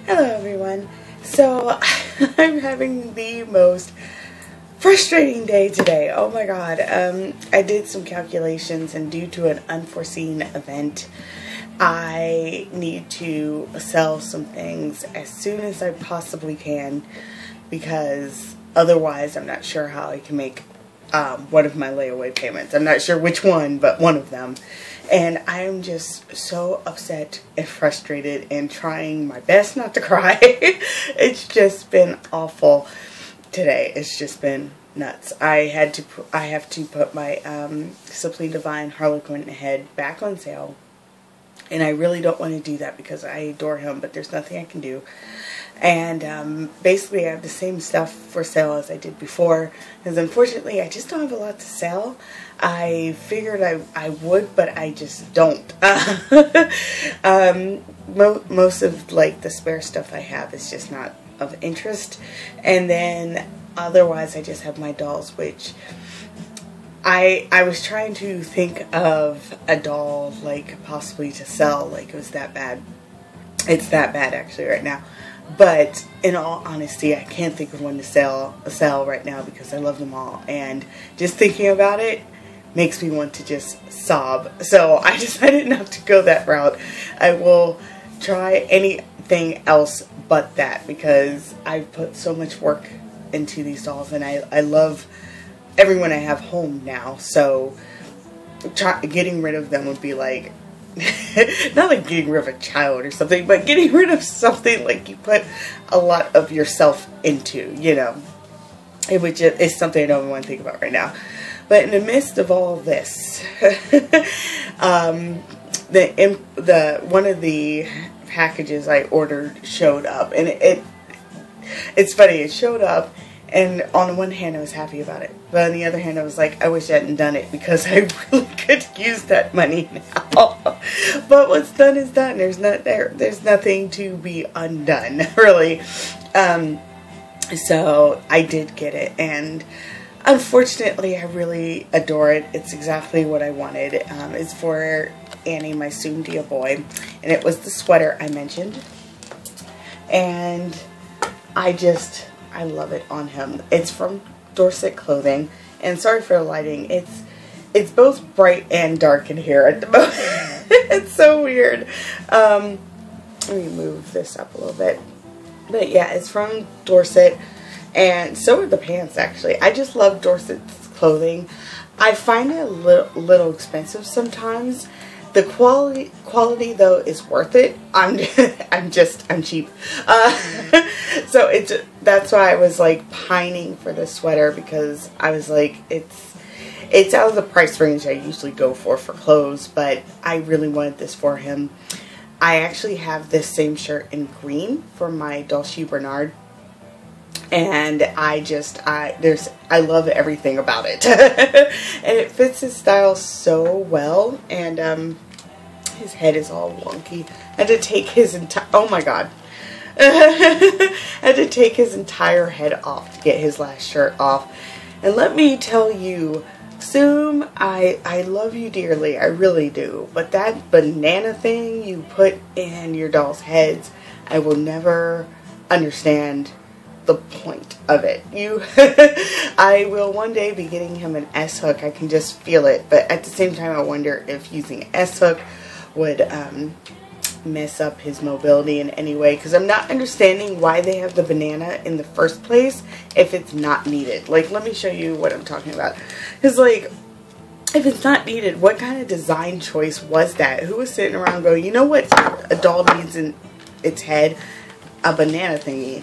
Hello everyone. So I'm having the most frustrating day today. Oh my god. I did some calculations, and due to an unforeseen event, I need to sell some things as soon as I possibly can, because otherwise I'm not sure how I can make one of my layaway payments. I'm not sure which one, but one of them. And I am just so upset and frustrated and trying my best not to cry. It's just been awful today. It's just been nuts. I have to put my Simply Divine Harlequin head back on sale. And I really don't want to do that because I adore him, but there's nothing I can do. And basically I have the same stuff for sale as I did before, because unfortunately I just don't have a lot to sell. I figured I would, but I just don't. Most of like the spare stuff I have is just not of interest. And then otherwise I just have my dolls, which I was trying to think of a doll like possibly to sell, like it was that bad. It's that bad actually right now. But in all honesty, I can't think of one to sell right now because I love them all, and just thinking about it makes me want to just sob. So I decided not to go that route. I will try anything else but that, because I've put so much work into these dolls, and I love everyone I have home now. So getting rid of them would be like, not like getting rid of a child or something, but getting rid of something like you put a lot of yourself into, you know. Which is something I don't want to think about right now. But in the midst of all of this, one of the packages I ordered showed up, and it's funny, it showed up. And on the one hand, I was happy about it. But on the other hand, I was like, I wish I hadn't done it, because I really could use that money now. But what's done is done. There's nothing to be undone, really. So I did get it. And unfortunately, I really adore it. It's exactly what I wanted. It's for Annie, my soon-to-be boy. And it was the sweater I mentioned. And I love it on him. It's from Dorset Clothing, and sorry for the lighting. It's both bright and dark in here at the moment. It's so weird. Let me move this up a little bit. But yeah, it's from Dorset, and so are the pants actually. I just love Dorset's clothing. I find it a little expensive sometimes. The quality though is worth it. I'm cheap. So that's why I was like pining for this sweater, because I was like, it's out of the price range I usually go for clothes, but I really wanted this for him. I actually have this same shirt in green for my Dolce Bernard. And I love everything about it. And it fits his style so well. And his head is all wonky. I had to take his entire, oh my god. I had to take his entire head off to get his last shirt off. And let me tell you, Zoom, I love you dearly. I really do. But that banana thing you put in your doll's heads, I will never understand the point of it. I will one day be getting him an S-hook. I can just feel it. But at the same time, I wonder if using an S-hook would mess up his mobility in any way, because I'm not understanding why they have the banana in the first place if it's not needed. Like, let me show you what I'm talking about. Because, like, if it's not needed, what kind of design choice was that? Who was sitting around going, you know what a doll needs in its head? A banana thingy.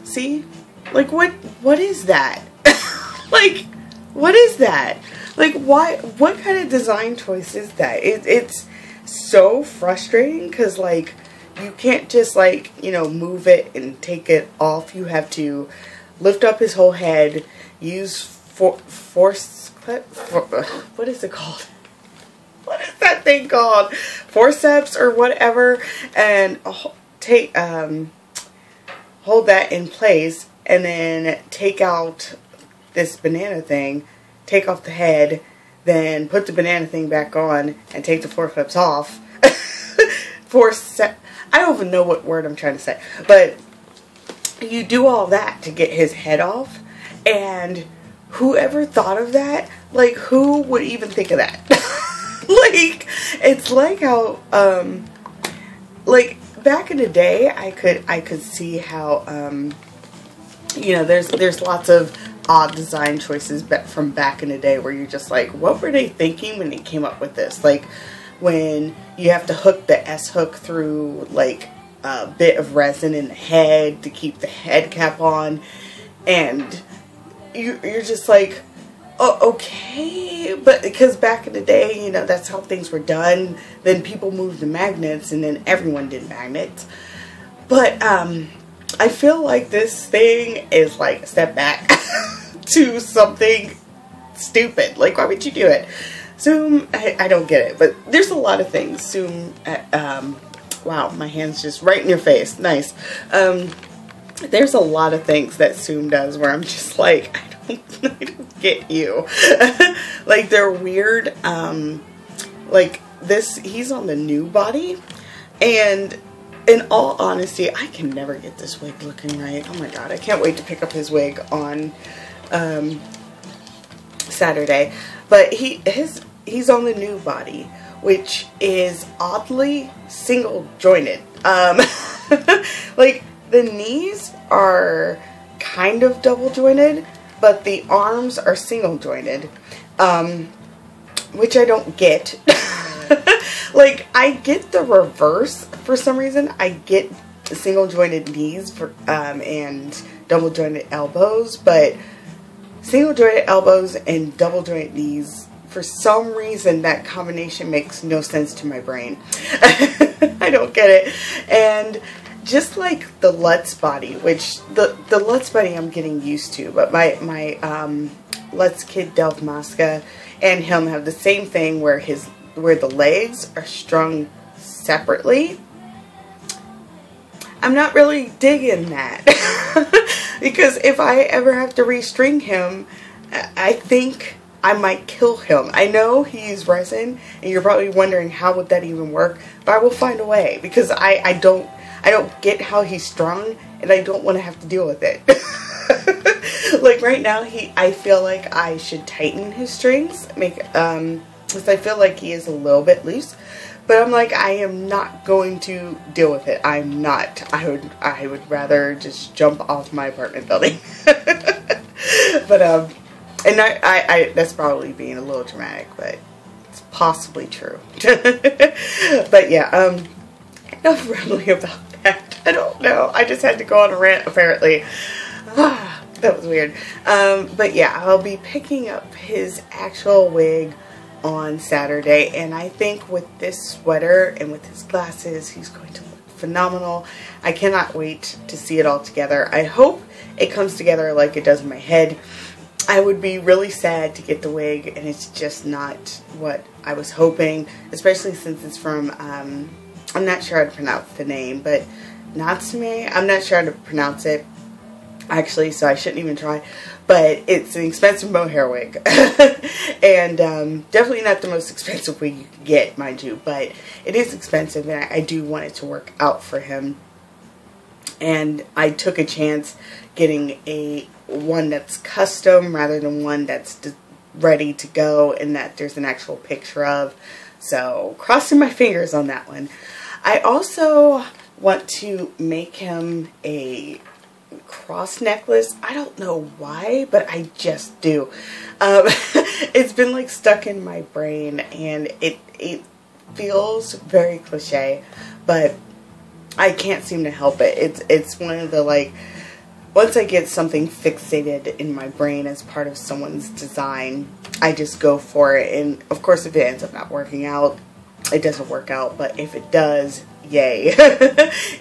See? Like, what is that? Like, what is that? Like, why? What kind of design choice is that? It's so frustrating, because, like, you can't just, like, you know, move it and take it off. You have to lift up his whole head, use what is it called? What is that thing called? Forceps or whatever, and take, hold that in place, and then take out this banana thing, take off the head, then put the banana thing back on, and take the forceps off. I don't even know what word I'm trying to say. But you do all that to get his head off. And whoever thought of that, like, who would even think of that? Like, it's like how, like, back in the day, I could see how, you know, there's lots of odd design choices from back in the day where you're just like, what were they thinking when they came up with this? Like, when you have to hook the S-hook through, like, a bit of resin in the head to keep the head cap on, and you're just like, oh, okay, but because back in the day, you know, that's how things were done. Then people moved to magnets, and then everyone did magnets. But I feel like this thing is like a step back to something stupid. Like, why would you do it? Zoom, I don't get it, but there's a lot of things. Zoom, wow, my hand's just right in your face. Nice. There's a lot of things that Zoom does where I'm just like, I don't get you. Like, they're weird. Like this, he's on the new body, and in all honesty, I can never get this wig looking right. Oh my god, I can't wait to pick up his wig on Saturday. But he's on the new body, which is oddly single jointed. Like, the knees are kind of double jointed, but the arms are single jointed, which I don't get. Like, I get the reverse for some reason. I get single jointed knees for and double jointed elbows, but single jointed elbows and double jointed knees, for some reason that combination makes no sense to my brain. I don't get it. And just like the Lutz body, which the Lutz body I'm getting used to, but my Lutz kid Delv Masca and him have the same thing where the legs are strung separately. I'm not really digging that. Because if I ever have to restring him, I think I might kill him. I know he's resin, and you're probably wondering how would that even work, but I will find a way, because I don't get how he's strung, and I don't want to have to deal with it. Like right now, I feel like I should tighten his strings, because I feel like he is a little bit loose. But I'm like, I am not going to deal with it. I'm not. I would rather just jump off my apartment building. But and I that's probably being a little dramatic, but it's possibly true. But yeah, enough rambling about that. I don't know. I just had to go on a rant apparently. That was weird. But yeah, I'll be picking up his actual wig on Saturday, and I think with this sweater and with his glasses, he's going to look phenomenal. I cannot wait to see it all together. I hope it comes together like it does in my head. I would be really sad to get the wig and it's just not what I was hoping, especially since it's from, I'm not sure how to pronounce the name, but Natsume, I'm not sure how to pronounce it actually, so I shouldn't even try. But it's an expensive mohair wig. And definitely not the most expensive wig you can get, mind you. But it is expensive, and I do want it to work out for him. And I took a chance getting one that's custom rather than one that's ready to go and that there's an actual picture of. So, crossing my fingers on that one. I also want to make him a cross necklace. I don't know why, but I just do. It's been like stuck in my brain, and it feels very cliche, but I can't seem to help it. It's one of the, like, once I get something fixated in my brain as part of someone's design, I just go for it. And of course, if it ends up not working out, it doesn't work out, but if it does, yay.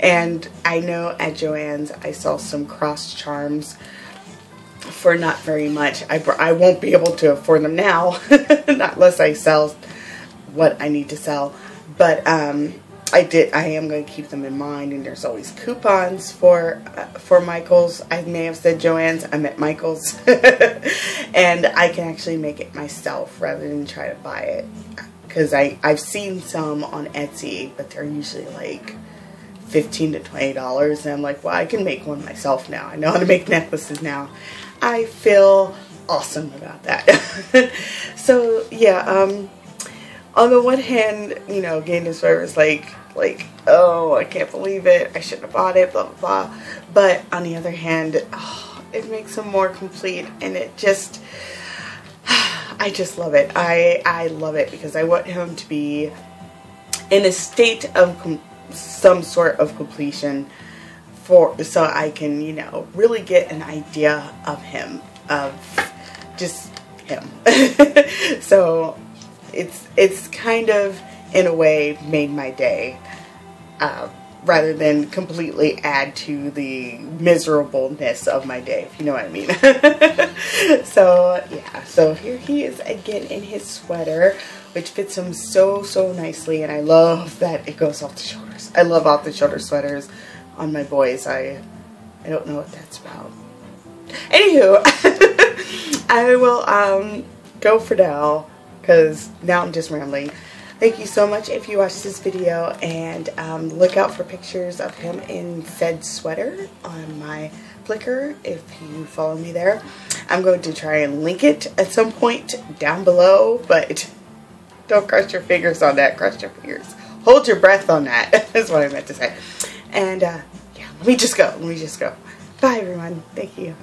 And I know at Joann's I saw some cross charms for not very much. I won't be able to afford them now, not unless I sell what I need to sell. But I am going to keep them in mind, and there's always coupons for Michael's. I may have said Joann's, I meant Michael's. And I can actually make it myself rather than try to buy it. Because I've seen some on Etsy, but they're usually like $15 to $20, and I'm like, well, I can make one myself now. I know how to make necklaces now. I feel awesome about that. So yeah, on the one hand, you know, getting this sweater is like, oh, I can't believe it, I shouldn't have bought it, blah blah blah. But on the other hand, oh, it makes him more complete, and it just, I just love it. I love it because I want him to be in a state of some sort of completion, so I can, you know, really get an idea of him, of just him. So it's kind of, in a way, made my day, rather than completely add to the miserableness of my day, if you know what I mean. So yeah, so here he is again in his sweater, which fits him so nicely, and I love that it goes off the shoulders. I love off the shoulder sweaters on my boys. I don't know what that's about. Anywho, I will go for now, because now I'm just rambling. Thank you so much if you watched this video, and look out for pictures of him in said sweater on my Flickr if you follow me there. I'm going to try and link it at some point down below, but don't cross your fingers on that. Cross your fingers. Hold your breath on that. That's what I meant to say. And yeah, let me just go. Bye everyone. Thank you.